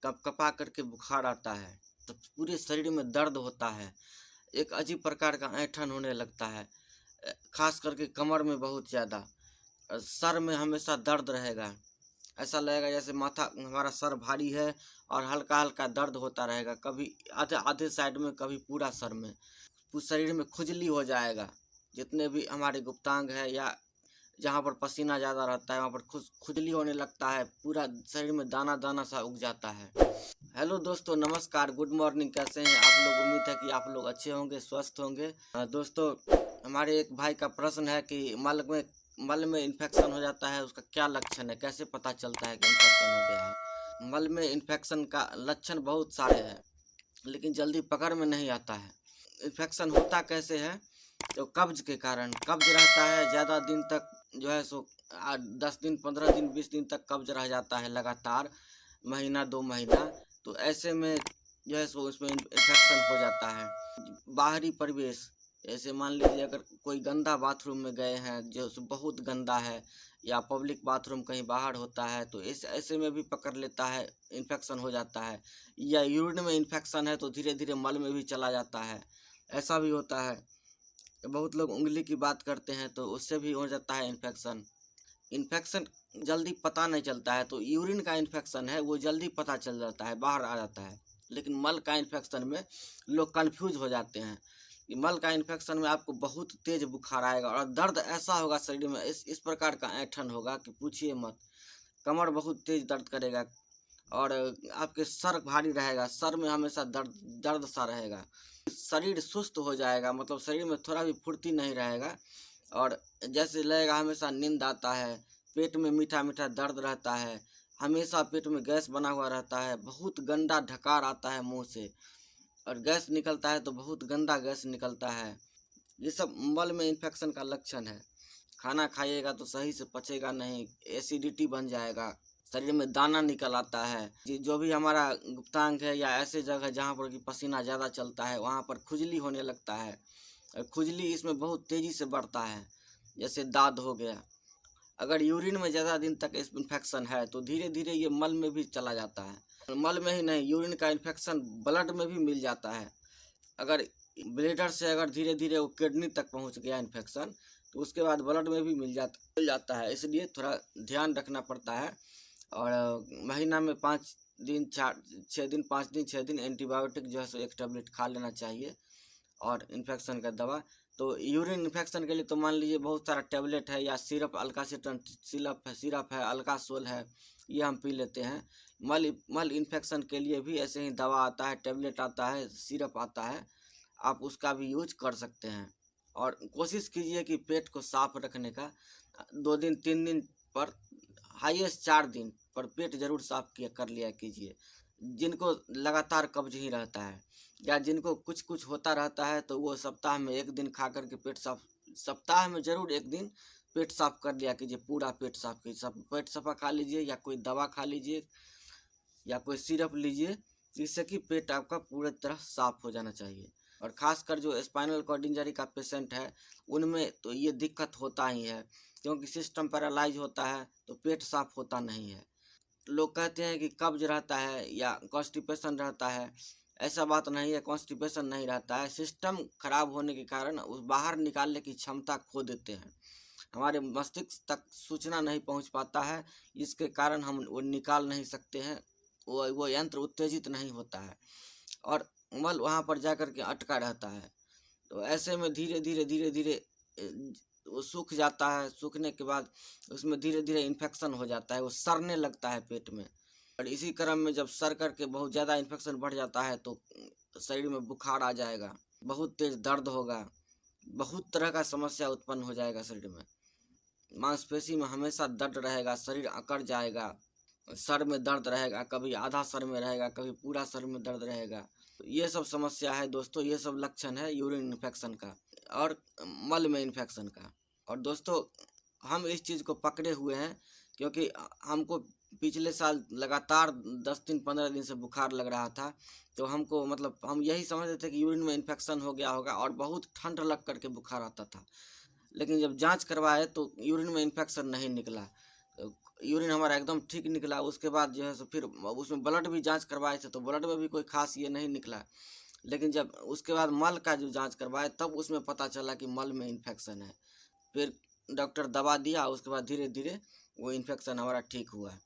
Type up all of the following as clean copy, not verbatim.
कपकपा करके बुखार आता है, तो पूरे शरीर में दर्द होता है, एक अजीब प्रकार का ऐंठन होने लगता है, खास करके कमर में बहुत ज़्यादा, सर में हमेशा दर्द रहेगा। ऐसा लगेगा जैसे माथा हमारा सर भारी है और हल्का-हल्का दर्द होता रहेगा, कभी आधे आधे साइड में, कभी पूरा सर में। शरीर में खुजली हो जाएगा, जितने भी हमारे गुप्तांग है या जहाँ पर पसीना ज़्यादा रहता है वहाँ पर खुजली होने लगता है, पूरा शरीर में दाना-दाना सा उग जाता है। हेलो दोस्तों, नमस्कार, गुड मॉर्निंग, कैसे हैं आप लोग? उम्मीद है कि आप लोग अच्छे होंगे, स्वस्थ होंगे। दोस्तों, हमारे एक भाई का प्रश्न है कि मल में इन्फेक्शन हो जाता है, उसका क्या लक्षण है? कैसे पता चलता है कि इन्फेक्शन हो गया है? मल में इन्फेक्शन का लक्षण बहुत सारे हैं, लेकिन जल्दी पकड़ में नहीं आता है। इन्फेक्शन होता कैसे है? तो कब्ज़ के कारण कब्ज़ रहता है ज़्यादा दिन तक, जो है सो 10 दिन, 15 दिन, 20 दिन तक कब्ज़ रह जाता है लगातार, महीना 2 महीना। तो ऐसे में जो है सो उसमें इन्फेक्शन हो जाता है। बाहरी परिवेश, जैसे मान लीजिए अगर कोई गंदा बाथरूम में गए हैं जो बहुत गंदा है, या पब्लिक बाथरूम कहीं बाहर होता है, तो इस ऐसे में भी पकड़ लेता है, इन्फेक्शन हो जाता है। या यूरिन में इन्फेक्शन है तो धीरे धीरे मल में भी चला जाता है, ऐसा भी होता है। बहुत लोग उंगली की बात करते हैं तो उससे भी हो जाता है इन्फेक्शन। इन्फेक्शन जल्दी पता नहीं चलता है, तो यूरिन का इन्फेक्शन है वो जल्दी पता चल जाता है, बाहर आ जाता है। लेकिन मल का इन्फेक्शन में लोग कंफ्यूज हो जाते हैं कि मल का इन्फेक्शन में आपको बहुत तेज बुखार आएगा और दर्द ऐसा होगा शरीर में, इस प्रकार का ऐंठन होगा कि पूछिए मत। कमर बहुत तेज दर्द करेगा और आपके सर भारी रहेगा, सर में हमेशा दर्द दर्द सा रहेगा। शरीर सुस्त हो जाएगा, मतलब शरीर में थोड़ा भी फुर्ती नहीं रहेगा और जैसे लगेगा हमेशा नींद आता है, पेट में मीठा-मीठा दर्द रहता है, हमेशा पेट में गैस बना हुआ रहता है, बहुत गंदा ढकार आता है मुँह से और गैस निकलता है तो बहुत गंदा गैस निकलता है। ये सब मल में इन्फेक्शन का लक्षण है। खाना खाइएगा तो सही से पचेगा नहीं, एसिडिटी बन जाएगा, शरीर में दाना निकल आता है। जो भी हमारा गुप्तांग है या ऐसे जगह जहाँ पर कि पसीना ज़्यादा चलता है वहाँ पर खुजली होने लगता है और खुजली इसमें बहुत तेज़ी से बढ़ता है, जैसे दाद हो गया। अगर यूरिन में ज़्यादा दिन तक इस इन्फेक्शन है तो धीरे धीरे ये मल में भी चला जाता है। मल में ही नहीं, यूरिन का इन्फेक्शन ब्लड में भी मिल जाता है। अगर ब्लैडर से अगर धीरे धीरे वो किडनी तक पहुंच गया इन्फेक्शन, तो उसके बाद ब्लड में भी मिल जाता है। इसलिए थोड़ा ध्यान रखना पड़ता है और महीना में 5 दिन 6 दिन 5 दिन 6 दिन एंटीबायोटिक जो है सो एक टैबलेट खा लेना चाहिए और इन्फेक्शन का दवा। तो यूरिन इन्फेक्शन के लिए तो मान लीजिए बहुत सारा टैबलेट है या सिरप, अल्कासिटन सिरप है, अल्कासोल है, ये हम पी लेते हैं। मल इन्फेक्शन के लिए भी ऐसे ही दवा आता है, टैबलेट आता है, सिरप आता है, आप उसका भी यूज कर सकते हैं। और कोशिश कीजिए कि पेट को साफ रखने का, 2 दिन 3 दिन पर, हाईएस्ट 4 दिन पर पेट जरूर साफ किया कर लिया कीजिए। जिनको लगातार कब्ज ही रहता है या जिनको कुछ कुछ होता रहता है तो वो सप्ताह में 1 दिन खा करके पेट साफ, सप्ताह में ज़रूर 1 दिन पेट साफ कर लिया कीजिए, पूरा पेट साफ कीजिए, सब पेट सफा खा लीजिए या कोई दवा खा लीजिए या कोई सिरप लीजिए, जिससे कि पेट आपका पूरी तरह साफ हो जाना चाहिए। और ख़ासकर जो स्पाइनल कॉर्ड इंजरी का पेशेंट है उनमें तो ये दिक्कत होता ही है, क्योंकि सिस्टम पैरालाइज होता है तो पेट साफ होता नहीं है। लोग कहते हैं कि कब्ज रहता है या कॉन्स्टिपेशन रहता है, ऐसा बात नहीं है, कॉन्स्टिपेशन नहीं रहता है, सिस्टम खराब होने के कारण उस बाहर निकालने की क्षमता खो देते हैं, हमारे मस्तिष्क तक सूचना नहीं पहुंच पाता है, इसके कारण हम वो निकाल नहीं सकते हैं, वो यंत्र उत्तेजित नहीं होता है और मल वहाँ पर जा कर के अटका रहता है। तो ऐसे में धीरे धीरे वो सूख जाता है, सूखने के बाद उसमें धीरे धीरे इन्फेक्शन हो जाता है, वो सड़ने लगता है पेट में और इसी क्रम में जब सड़ करके बहुत ज़्यादा इन्फेक्शन बढ़ जाता है तो शरीर में बुखार आ जाएगा, बहुत तेज दर्द होगा, बहुत तरह का समस्या उत्पन्न हो जाएगा शरीर में। मांसपेशी में हमेशा दर्द रहेगा, शरीर अकड़ जाएगा, सर में दर्द रहेगा, कभी आधा सर में रहेगा, कभी पूरा सर में दर्द रहेगा। तो ये सब समस्या है दोस्तों, ये सब लक्षण है यूरिन इन्फेक्शन का और मल में इन्फेक्शन का। और दोस्तों, हम इस चीज़ को पकड़े हुए हैं क्योंकि हमको पिछले साल लगातार 10 दिन 15 दिन से बुखार लग रहा था, तो हमको मतलब हम यही समझते थे कि यूरिन में इन्फेक्शन हो गया होगा और बहुत ठंड लग करके बुखार आता था। लेकिन जब जांच करवाए तो यूरिन में इन्फेक्शन नहीं निकला। यूरिन हमारा एकदम ठीक निकला। उसके बाद जो है सो फिर उसमें ब्लड भी जांच करवाए थे, तो ब्लड में भी कोई खास ये नहीं निकला। लेकिन जब उसके बाद मल का जो जांच करवाए तब उसमें पता चला कि मल में इन्फेक्शन है। फिर डॉक्टर दवा दिया, उसके बाद धीरे धीरे वो इन्फेक्शन हमारा ठीक हुआ।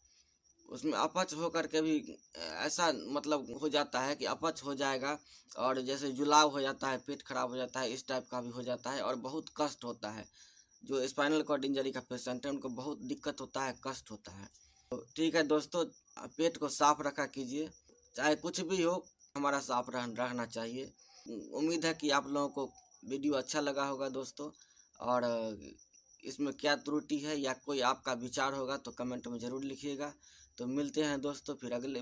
उसमें अपच होकर के भी ऐसा मतलब हो जाता है कि अपच हो जाएगा, और जैसे जुलाब हो जाता है, पेट खराब हो जाता है, इस टाइप का भी हो जाता है और बहुत कष्ट होता है। जो स्पाइनल कॉर्ड इंजरी का पेशेंट है उनको बहुत दिक्कत होता है, कष्ट होता है। तो ठीक है दोस्तों, पेट को साफ रखा कीजिए, चाहे कुछ भी हो हमारा साफ रहना चाहिए। उम्मीद है कि आप लोगों को वीडियो अच्छा लगा होगा दोस्तों, और इसमें क्या त्रुटि है या कोई आपका विचार होगा तो कमेंट में ज़रूर लिखिएगा। तो मिलते हैं दोस्तों फिर अगले